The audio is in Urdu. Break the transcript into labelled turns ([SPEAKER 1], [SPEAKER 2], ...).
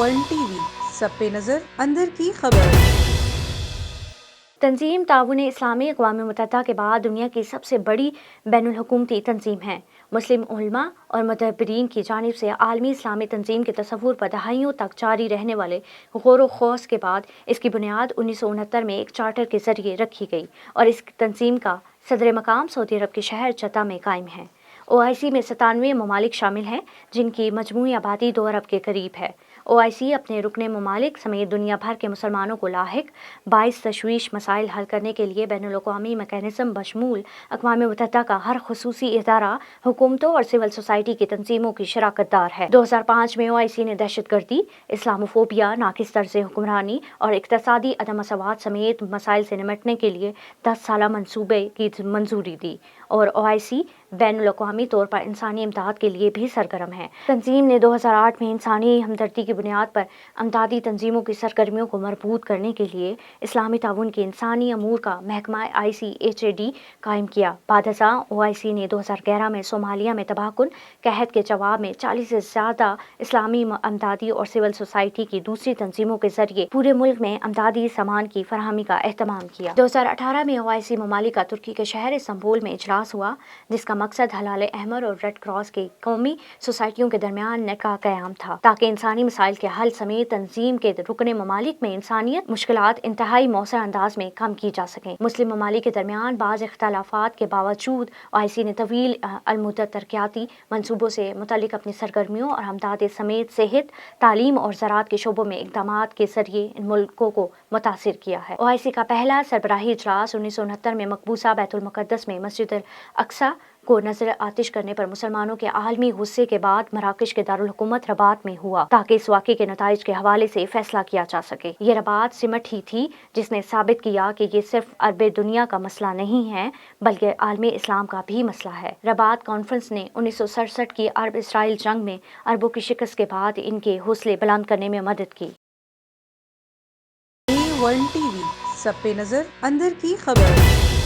[SPEAKER 1] ون ٹی وی، سب پہ نظر، اندر کی خبر۔
[SPEAKER 2] تنظیم تعاون اسلامی اقوام متحدہ کے بعد دنیا کی سب سے بڑی بین الاقوامی تنظیم ہے۔ مسلم علماء اور مدبرین کی جانب سے عالمی اسلامی تنظیم کے تصور پر دہائیوں تک جاری رہنے والے غور و خوض کے بعد اس کی بنیاد 1969 میں ایک چارٹر کے ذریعے رکھی گئی اور اس تنظیم کا صدر مقام سعودی عرب کے شہر جدہ میں قائم ہے۔ OIC میں 97 ممالک شامل ہیں جن کی مجموعی آبادی 2 ارب کے قریب ہے۔ OIC اپنے رکن ممالک سمیت دنیا بھر کے مسلمانوں کو لاحق باعث تشویش مسائل حل کرنے کے لیے بین الاقوامی میکانزم بشمول اقوام متحدہ کا ہر خصوصی ادارہ، حکومتوں اور سول سوسائٹی کی تنظیموں کی شراکت دار ہے۔ 2005 میں OIC نے دہشت گردی، اسلاموفوبیا، ناقص طرز حکمرانی اور اقتصادی عدم مساوات سمیت مسائل سے نمٹنے کے لیے 10 سالہ منصوبے کی منظوری دی اور OIC بین الاقوامی طور پر انسانی امداد کے لیے بھی سرگرم ہے۔ تنظیم نے 2008 میں انسانی ہمدردی کی بنیاد پر امدادی تنظیموں کی سرگرمیوں کو مربوط کرنے کے لیے اسلامی تعاون کے انسانی امور کا محکمہ ICHAD قائم کیا۔ بعد ازاں OIC نے 2011 میں صومالیہ میں تباہ کن قحط کے جواب میں 40 سے زیادہ اسلامی امدادی اور سول سوسائٹی کی دوسری تنظیموں کے ذریعے پورے ملک میں امدادی سامان کی فراہمی کا اہتمام کیا۔ 2018 میں OIC ممالک کا ترکی کے شہر استنبول میں اجلاس ہوا جس کا مقصد ہلال احمر اور ریڈ کراس کی قومی سوسائٹیوں کے درمیان نیٹ کا قیام تھا تاکہ انسانی مسائل کے حل سمیت تنظیم کے رکن ممالک میں انسانیت مشکلات انتہائی مؤثر انداز میں کم کی جا سکیں۔ مسلم ممالک کے درمیان بعض اختلافات کے باوجود OIC نے طویل المدت ترقیاتی منصوبوں سے متعلق اپنی سرگرمیوں اور امداد سمیت صحت، تعلیم اور زراعت کے شعبوں میں اقدامات کے ذریعے ان ملکوں کو متاثر کیا ہے۔ OIC کا پہلا سربراہی اجلاس 1969 میں مقبوضہ بیت المقدس میں مسجد الاقصی کو نظر آتش کرنے پر مسلمانوں کے عالمی غصے کے بعد مراکش کے دارالحکومت رباط میں ہوا تاکہ اس واقعے کے نتائج کے حوالے سے فیصلہ کیا جا سکے۔ یہ رباط سمٹ ہی تھی جس نے ثابت کیا کہ یہ صرف عرب دنیا کا مسئلہ نہیں ہے بلکہ عالم اسلام کا بھی مسئلہ ہے۔ رباط کانفرنس نے 1967 کی عرب اسرائیل جنگ میں عربوں کی شکست کے بعد ان کے حوصلے بلند کرنے میں مدد کی۔
[SPEAKER 1] ون ٹی وی، سب پہ نظر، اندر کی خبر۔